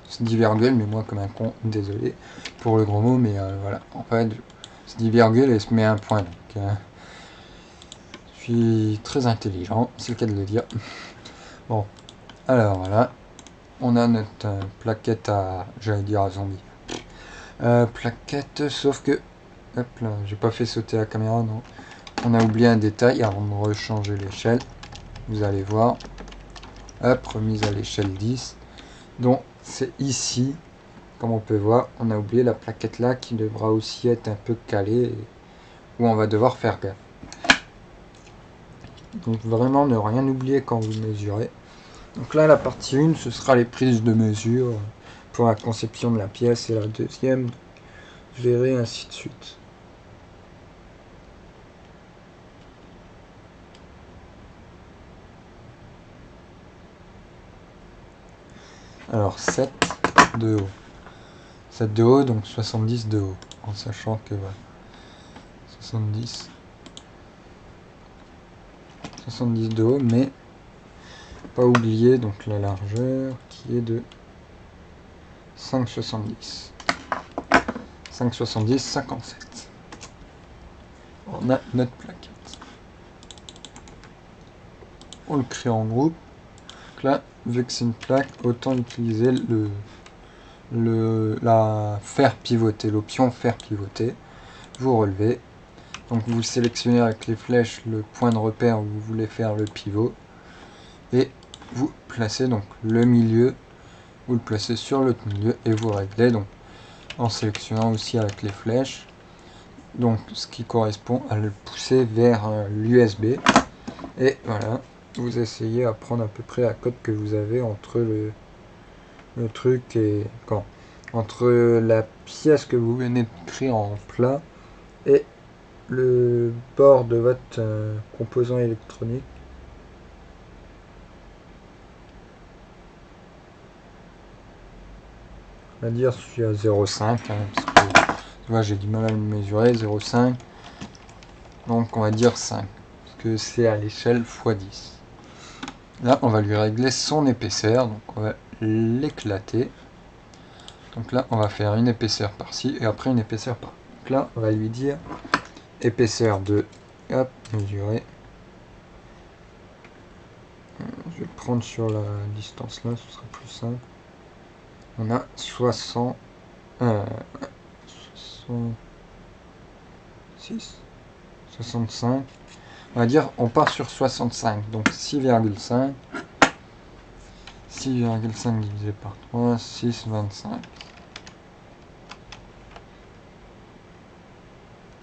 C'est 10 virgules, mais moi comme un con, désolé pour le gros mot, mais voilà. En fait, c'est 10 virgules et se met un point. Donc, je suis très intelligent, c'est le cas de le dire. Bon, alors voilà. On a notre plaquette à, j'allais dire à zombie. Plaquette, sauf que, hop là, j'ai pas fait sauter la caméra, non. On a oublié un détail avant de rechanger l'échelle. Vous allez voir. Hop, remise à l'échelle 10. Donc c'est ici, comme on peut voir, on a oublié la plaquette là qui devra aussi être un peu calée, où on va devoir faire gaffe. Donc vraiment ne rien oublier quand vous mesurez. Donc là la partie 1 ce sera les prises de mesure pour la conception de la pièce, et la deuxième je verrai ainsi de suite. Alors 7 de haut. 7 de haut, donc 70 de haut. En sachant que voilà, 70 de haut, mais pas oublier donc la largeur qui est de 5,70. 5,70, 57. On a notre plaquette. On le crée en groupe. Donc là, vu que c'est une plaque, autant utiliser la faire pivoter, l'option faire pivoter. Vous relevez. Donc vous sélectionnez avec les flèches le point de repère où vous voulez faire le pivot. Et vous placez donc le milieu. Vous le placez sur l'autre milieu et vous réglez donc en sélectionnant aussi avec les flèches. Donc ce qui correspond à le pousser vers l'USB. Et voilà, vous essayez à prendre à peu près la cote que vous avez entre le truc et entre la pièce que vous venez de créer en plat et le bord de votre composant électronique. On va dire je suis à 0,5 hein, parce que tu vois, j'ai du mal à le mesurer. 0,5, donc on va dire 5 parce que c'est à l'échelle x 10. Là, on va lui régler son épaisseur, donc on va l'éclater. Donc là, on va faire une épaisseur par-ci et après une épaisseur par. Donc là, on va lui dire épaisseur de, hop, mesurer. Je vais le prendre sur la distance là, ce sera plus simple. On a 60, 66, 65. On va dire, on part sur 65, donc 6,5. 6,5 divisé par 3, 6,25.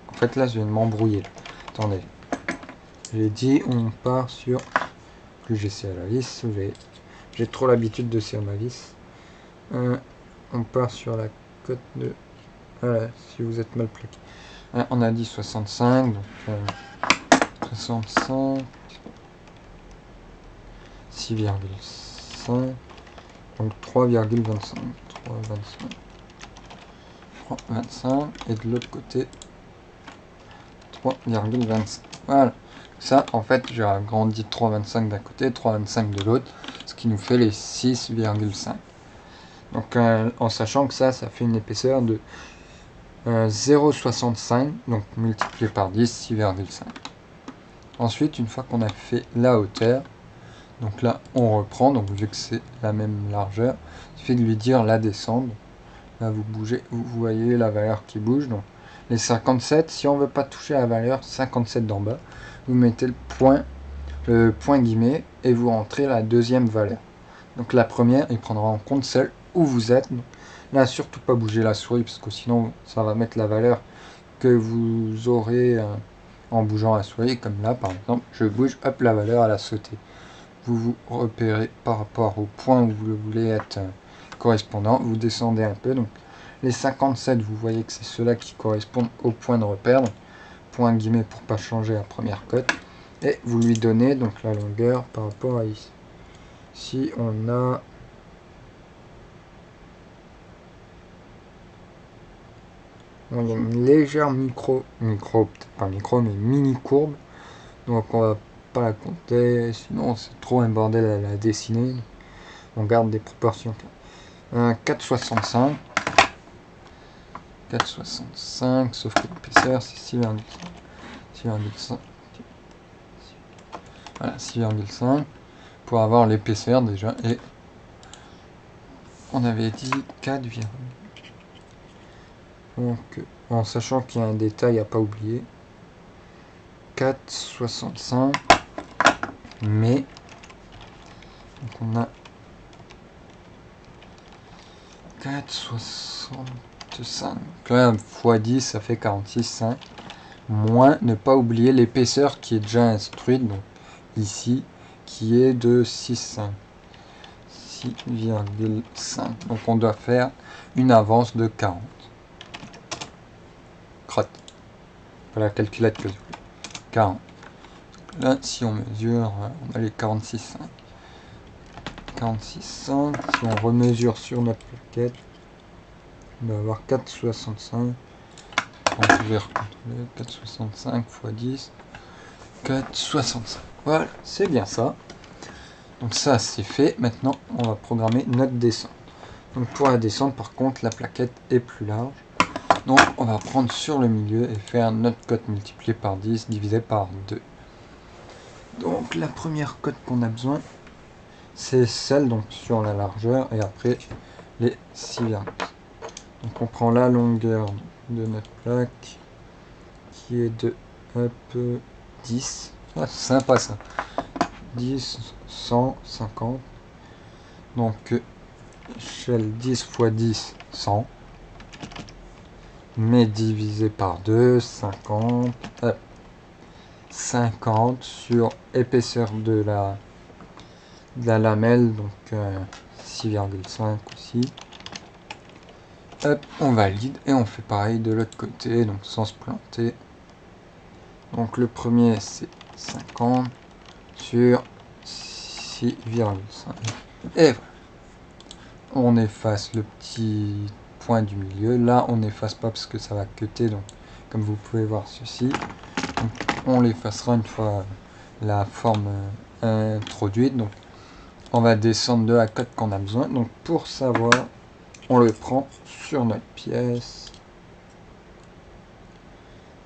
En fait, là, je viens de m'embrouiller. Attendez. J'ai dit, on part sur... Plus j'essaie à la vis, j'ai trop l'habitude de serrer ma vis. On part sur la cote de... Voilà, si vous êtes mal plaqué. On a dit 65, donc 65, 6,5, donc 3,25. 3,25, et de l'autre côté 3,25. Voilà. Ça, en fait, j'ai agrandi 3,25 d'un côté, 3,25 de l'autre, ce qui nous fait les 6,5. Donc, en sachant que ça fait une épaisseur de 0,65, donc multiplié par 10, 6,5. Ensuite, une fois qu'on a fait la hauteur, donc là, on reprend, donc vu que c'est la même largeur, il suffit de lui dire la descendre. Là, vous bougez, vous voyez la valeur qui bouge, donc les 57, si on ne veut pas toucher la valeur 57 d'en bas, vous mettez le point guillemets et vous rentrez la deuxième valeur. Donc la première, il prendra en compte celle où vous êtes. Donc, là, surtout pas bouger la souris parce que sinon ça va mettre la valeur que vous aurez en bougeant la souris. Comme là, par exemple, je bouge, hop, la valeur elle a sauté. Vous vous repérez par rapport au point où vous voulez être correspondant. Vous descendez un peu. Donc les 57, vous voyez que c'est ceux-là qui correspondent au point de repère. Donc, point guillemets pour pas changer la première cote. Et vous lui donnez donc la longueur par rapport à ici. Si on a il y a une légère peut-être pas micro, mais mini courbe. Donc on va pas la compter, sinon c'est trop un bordel à la dessiner. On garde des proportions. 4,65. 4,65, sauf que l'épaisseur c'est 6,5. 6,5. Voilà, 6,5 pour avoir l'épaisseur déjà. Et on avait dit 4, donc en sachant qu'il y a un détail à pas oublier. 4,65, mais donc on a 4,65. Là, x 10, ça fait 46,5. Moins, ne pas oublier l'épaisseur qui est déjà instruite, donc ici, qui est de 6,5. 6,5. Donc on doit faire une avance de 40. Crotte. Voilà la calculette que je voulais. 40. Là, si on mesure, on a les 46,5. 46,5. Si on remesure sur notre plaquette, on va avoir 4,65. Donc je vais recontrôler 4,65 x 10. 4,65. Voilà, c'est bien ça. Donc ça, c'est fait. Maintenant, on va programmer notre descente. Donc pour la descente, par contre, la plaquette est plus large. Donc on va prendre sur le milieu et faire notre cote multipliée par 10 divisé par 2. Donc la première cote qu'on a besoin, c'est celle donc sur la largeur et après les 6 virgules. Donc on prend la longueur de notre plaque qui est de 10. Ah, c'est sympa ça. 10, 150. Donc échelle 10 x 10, 100. Mais divisé par 2, 50. 50 sur épaisseur de la lamelle, donc 6,5 aussi. Hop, on valide et on fait pareil de l'autre côté, donc sans se planter. Donc le premier c'est 50 sur 6,5. Et voilà. On efface le petit point du milieu. Là on n'efface pas parce que ça va cutter, donc comme vous pouvez voir ceci. Donc, on l'effacera une fois la forme introduite. Donc on va descendre de la cote qu'on a besoin. Donc pour savoir, on le prend sur notre pièce.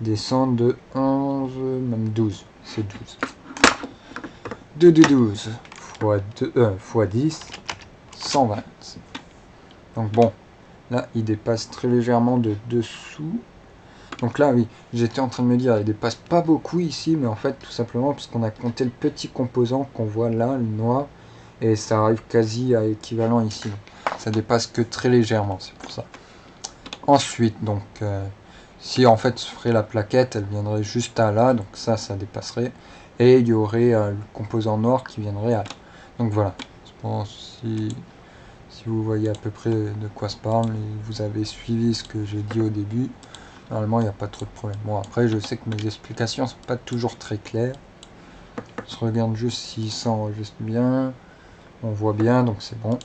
Descendre de 11, même 12. C'est 12. 2 de 12 fois 2, fois 10, 120. Donc bon, là il dépasse très légèrement de dessous. Donc là oui, j'étais en train de me dire, il dépasse pas beaucoup ici, mais en fait tout simplement parce qu'on a compté le petit composant qu'on voit là, le noir, et ça arrive quasi à équivalent ici. Ça dépasse que très légèrement, c'est pour ça. Ensuite, donc, si en fait je ferais la plaquette, elle viendrait juste à là, donc ça dépasserait, et il y aurait le composant noir qui viendrait à là. Donc voilà, je pense si vous voyez à peu près de quoi se parle, et vous avez suivi ce que j'ai dit au début, normalement il n'y a pas trop de problème. Bon, après je sais que mes explications sont pas toujours très claires. Je regarde juste si ça enregistre bien, on voit bien, donc c'est bon.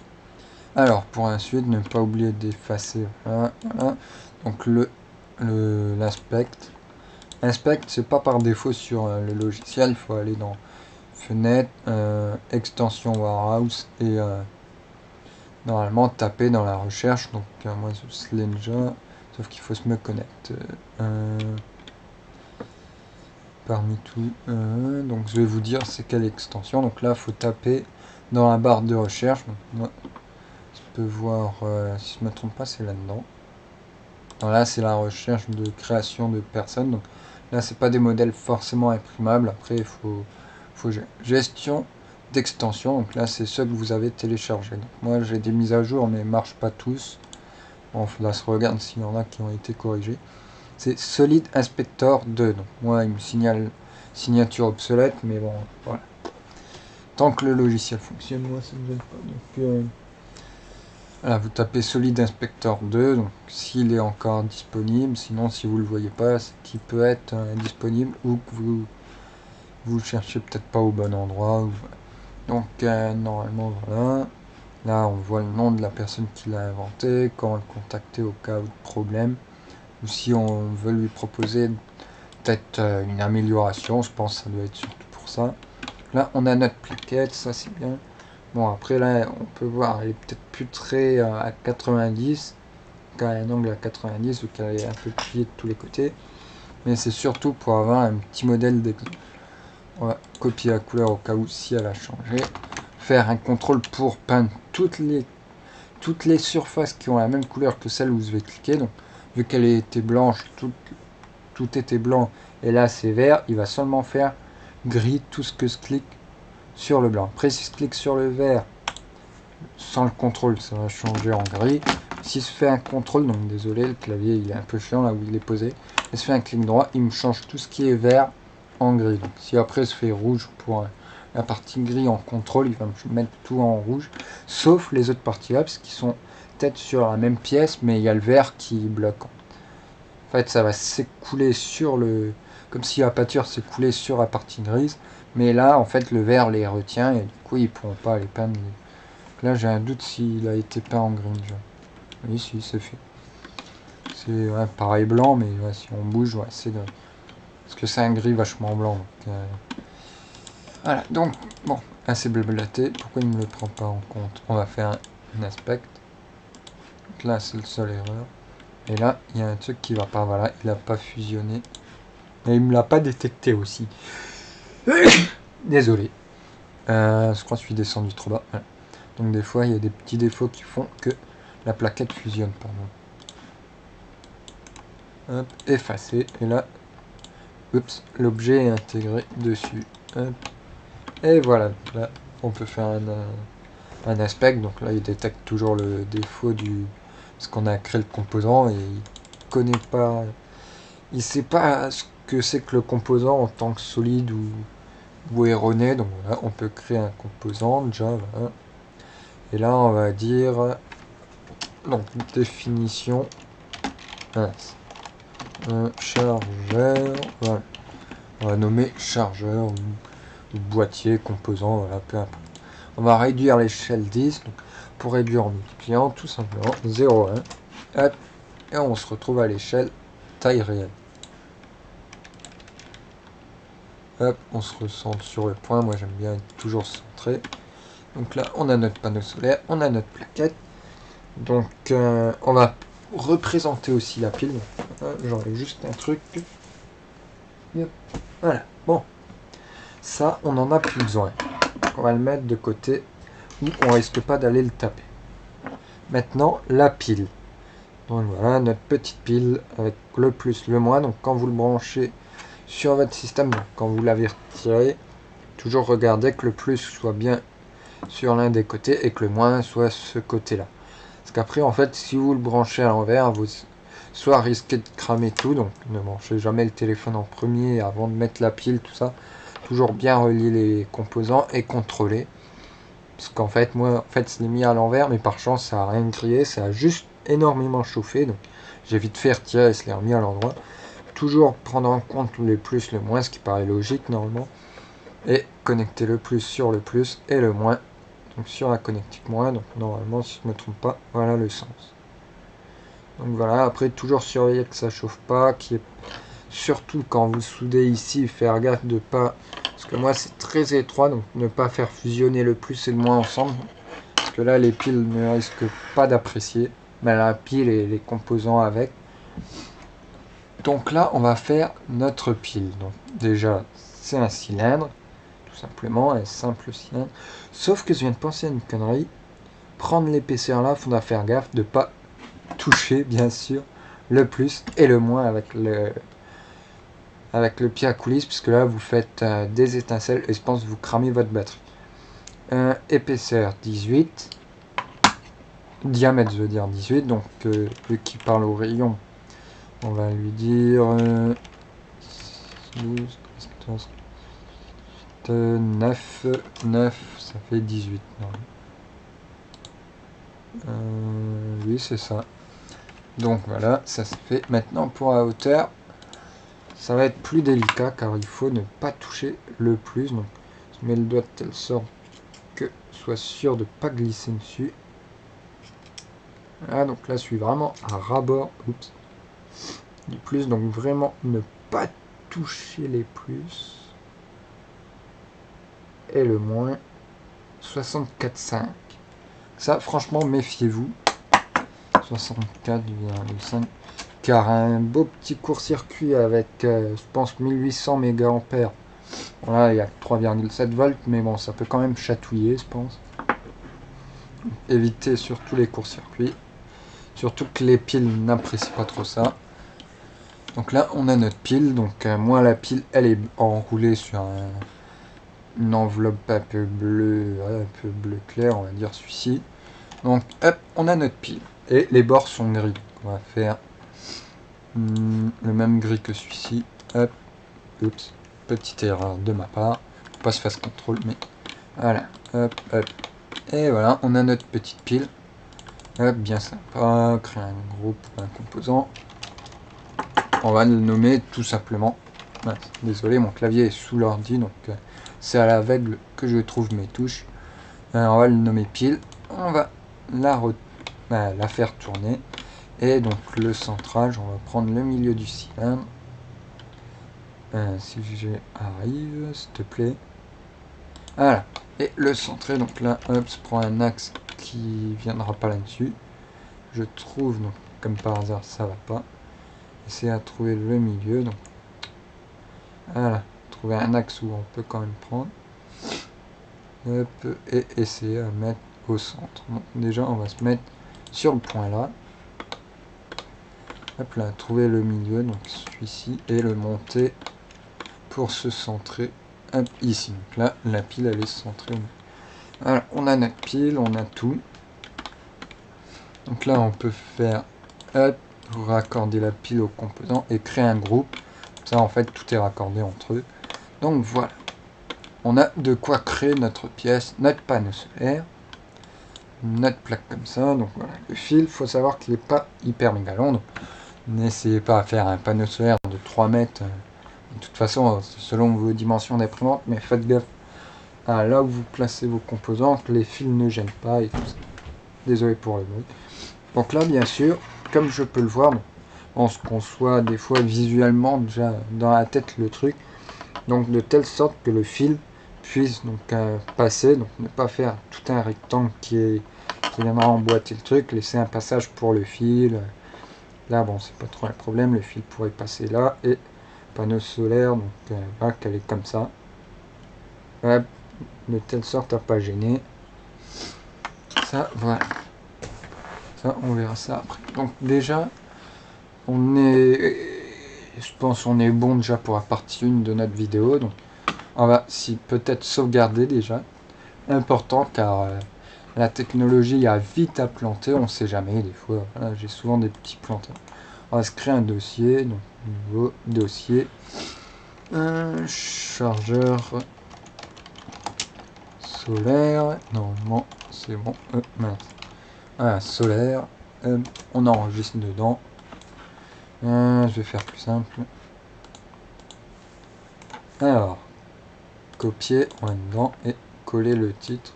Alors pour ensuite ne pas oublier d'effacer, voilà, voilà. Donc l'aspect. Inspect, c'est pas par défaut sur le logiciel, il faut aller dans fenêtre, extension warehouse et normalement taper dans la recherche. Donc moi je l'ai déjà, sauf qu'il faut se me connecter. Parmi tout, donc je vais vous dire c'est quelle extension. Donc là il faut taper dans la barre de recherche. Donc moi je peux voir, si je me trompe pas, c'est là-dedans. Là c'est la recherche de création de personnes. Donc là c'est pas des modèles forcément imprimables. Après il faut gestion d'extension. Donc là c'est ceux que vous avez téléchargés. Donc moi j'ai des mises à jour mais ils marchent pas tous. Bon, là se regarde s'il y en a qui ont été corrigés. C'est Solid Inspector 2. Donc moi il me signale signature obsolète, mais bon voilà. Tant que le logiciel fonctionne, moi ça me gêne pas. Donc voilà, vous tapez Solid Inspector 2, donc s'il est encore disponible, sinon si vous le voyez pas, c'est qu'il peut être disponible ou que vous le cherchez peut-être pas au bon endroit. Ou... Donc normalement voilà, là on voit le nom de la personne qui l'a inventé, quand le contacter au cas où de problème, ou si on veut lui proposer peut-être une amélioration, je pense que ça doit être surtout pour ça. Là on a notre plaquette, ça c'est bien. Bon après là on peut voir, elle est peut-être plus très à 90, quand elle a un angle à 90 ou qu'elle est un peu pliée de tous les côtés. Mais c'est surtout pour avoir un petit modèle d'exemple. On va copier la couleur au cas où si elle a changé. Faire un contrôle pour peindre toutes les surfaces qui ont la même couleur que celle où je vais cliquer. Donc vu qu'elle était blanche, tout était blanc et là c'est vert, il va seulement faire gris tout ce que je clique sur le blanc. Après si je clique sur le vert sans le contrôle, ça va changer en gris. Si je fais un contrôle, donc désolé, le clavier il est un peu chiant là où il est posé, et je fais un clic droit, il me change tout ce qui est vert en gris. Donc si après je fais rouge pour la partie gris en contrôle, il va me mettre tout en rouge, sauf les autres parties là, parce qu'ils sont peut-être sur la même pièce, mais il y a le vert qui bloque. En fait, ça va s'écouler sur le... comme si la peinture s'écoulait sur la partie grise, mais là, en fait, le vert les retient, et du coup, ils ne pourront pas les peindre. Là, j'ai un doute s'il a été peint en green. Oui, si, c'est fait. C'est pareil blanc, mais ouais, si on bouge, ouais, c'est gris. Parce que c'est un gris vachement blanc. Donc, voilà, donc, bon, assez blablaté. Pourquoi il ne me le prend pas en compte? On va faire un aspect. Donc là, c'est le seul erreur. Et là, il y a un truc qui va pas. Voilà, il n'a pas fusionné. Et il me l'a pas détecté aussi. Désolé. Je crois que je suis descendu trop bas. Voilà. Donc des fois, il y a des petits défauts qui font que la plaquette fusionne. Hop, effacer. Et là, oups, l'objet est intégré dessus. Hop. Et voilà. Là, on peut faire un aspect. Donc là, il détecte toujours le défaut du... Parce qu'on a créé le composant et il connaît pas... Il sait pas ce que c'est que le composant en tant que solide ou erroné. Donc voilà, on peut créer un composant déjà. Voilà. Et là, on va dire... Donc, définition... chargeur, voilà. On va nommer chargeur ou boîtier, composant, voilà, peu importe. On va réduire l'échelle 10, donc pour réduire en multipliant tout simplement 0,1, hop, et on se retrouve à l'échelle taille réelle. Hop, on se recentre sur le point, moi j'aime bien être toujours centré. Donc là, on a notre panneau solaire, on a notre plaquette. Donc, on va représenter aussi la pile. J'enlève juste un truc. Yep. Voilà, bon. Ça, on n'en a plus besoin. On va le mettre de côté où on risque pas d'aller le taper. Maintenant, la pile. Donc voilà, notre petite pile avec le plus, le moins. Donc quand vous le branchez sur votre système, donc quand vous l'avez retiré, toujours regardez que le plus soit bien sur l'un des côtés et que le moins soit ce côté-là. Parce qu'après, en fait, si vous le branchez à l'envers, vous soit risquez de cramer tout. Donc ne branchez jamais le téléphone en premier avant de mettre la pile, tout ça. Toujours bien relier les composants et contrôler. Parce qu'en fait, moi, je l'ai mis à l'envers, mais par chance, ça a rien grillé, ça a juste énormément chauffé. Donc, j'ai vite fait retirer et je l'ai remis à l'endroit. Toujours prendre en compte les plus, le moins, ce qui paraît logique normalement. Et connecter le plus sur le plus et le moins. Donc, sur la connectique moins. Donc, normalement, si je ne me trompe pas, voilà le sens. Donc, voilà. Après, toujours surveiller que ça chauffe pas, surtout quand vous soudez ici, faire gaffe de pas. Parce que moi c'est très étroit, donc ne pas faire fusionner le plus et le moins ensemble. Parce que là les piles ne risquent pas d'apprécier. Mais la pile et les composants avec. Donc là on va faire notre pile. Donc déjà c'est un cylindre, tout simplement, un simple cylindre. Sauf que je viens de penser à une connerie. Prendre l'épaisseur là, il faudra faire gaffe de pas toucher bien sûr le plus et le moins avec le pied à coulisse, puisque là vous faites des étincelles et je pense que vous cramez votre batterie. Épaisseur 18, diamètre je veux dire 18, donc vu qu'il parle au rayon, on va lui dire 12, 14, 9, ça fait 18. Oui c'est ça. Donc voilà, ça se fait. Maintenant pour la hauteur, ça va être plus délicat car il faut ne pas toucher le plus. Donc je mets le doigt de telle sorte que soit sûr de ne pas glisser dessus. Voilà, donc là je suis vraiment à ras-bord. Oups. Du plus, donc vraiment ne pas toucher les plus. Et le moins 64,5. Ça franchement méfiez-vous. 64,5. Car un beau petit court-circuit avec, je pense, 1800 mA. Voilà, il y a 3,7 volts, mais bon, ça peut quand même chatouiller, je pense. Évitez surtout les courts-circuits. Surtout que les piles n'apprécient pas trop ça. Donc là, on a notre pile. Donc moi, la pile, elle est enroulée sur une enveloppe un peu bleu clair, on va dire celui-ci. Donc, hop, on a notre pile. Et les bords sont gris. On va faire le même gris que celui-ci. Hop, oups, petite erreur de ma part. Faut pas se faire contrôle, mais voilà. Hop, hop. Et voilà, on a notre petite pile. Hop, bien sympa. Créer un groupe, un composant. On va le nommer tout simplement. Ouais, désolé, mon clavier est sous l'ordi, donc c'est à l'aveugle que je trouve mes touches. On va le nommer pile. On va la faire tourner. Et donc le centrage, on va prendre le milieu du cylindre. Si j'arrive, s'il te plaît. Voilà. Et le centrer, donc là, hop, je prends un axe qui viendra pas là-dessus. Je trouve, donc comme par hasard, ça va pas. Essayer à trouver le milieu, donc voilà, trouver un axe où on peut quand même prendre. Hop, et essayer à mettre au centre. Donc déjà, on va se mettre sur le point là. Hop là, trouver le milieu, donc celui-ci, et le monter pour se centrer hop, ici. Donc là, la pile, elle est centrée. Voilà, on a notre pile, on a tout. Donc là, on peut faire, hop, raccorder la pile au composant et créer un groupe. Ça, en fait, tout est raccordé entre eux. Donc voilà. On a de quoi créer notre pièce, notre panneau solaire, notre plaque comme ça. Donc voilà, le fil, il faut savoir qu'il n'est pas hyper méga long. Donc, n'essayez pas à faire un panneau solaire de 3 mètres. De toute façon, selon vos dimensions d'imprimante, mais faites gaffe à là où vous placez vos composants, que les fils ne gênent pas et tout ça. Désolé pour le bruit. Donc là, bien sûr, comme je peux le voir, on se conçoit des fois visuellement déjà dans la tête le truc. Donc de telle sorte que le fil puisse donc passer, donc ne pas faire tout un rectangle qui viendra emboîter le truc, laisser un passage pour le fil. Là bon, c'est pas trop un problème, le fil pourrait passer là, et panneau solaire donc va caler comme ça, hop, de telle sorte à pas gêner. Ça voilà, ça on verra ça après. Donc déjà on est, je pense on est bon déjà pour la partie 1 de notre vidéo. Donc on va peut-être sauvegarder déjà, important car la technologie a vite à planter, on sait jamais, des fois voilà, j'ai souvent des petits planteurs. On va se créer un dossier, donc nouveau dossier, un chargeur solaire, normalement c'est bon, mince, voilà, solaire, on enregistre dedans. Je vais faire plus simple. Alors, copier, on va dedans et coller le titre.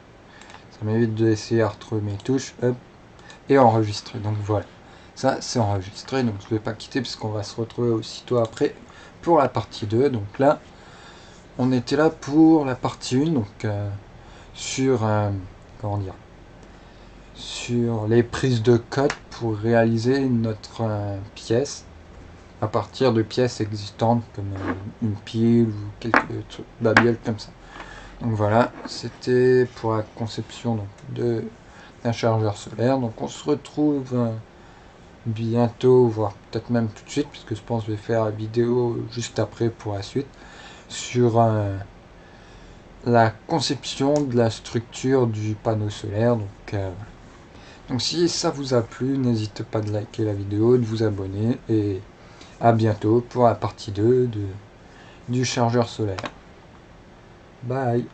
Ça m'évite d'essayer à retrouver mes touches, hop, et enregistrer. Donc voilà, ça c'est enregistré, donc je ne vais pas quitter parce qu'on va se retrouver aussitôt après pour la partie 2. Donc là, on était là pour la partie 1, donc sur, comment dire, sur les prises de code pour réaliser notre pièce à partir de pièces existantes comme une pile ou quelques trucs babioles comme ça. Donc voilà, c'était pour la conception d'un chargeur solaire. Donc on se retrouve bientôt, voire peut-être même tout de suite, puisque je pense que je vais faire la vidéo juste après pour la suite, sur la conception de la structure du panneau solaire. Donc si ça vous a plu, n'hésitez pas de liker la vidéo, de vous abonner, et à bientôt pour la partie 2 du chargeur solaire. Bye.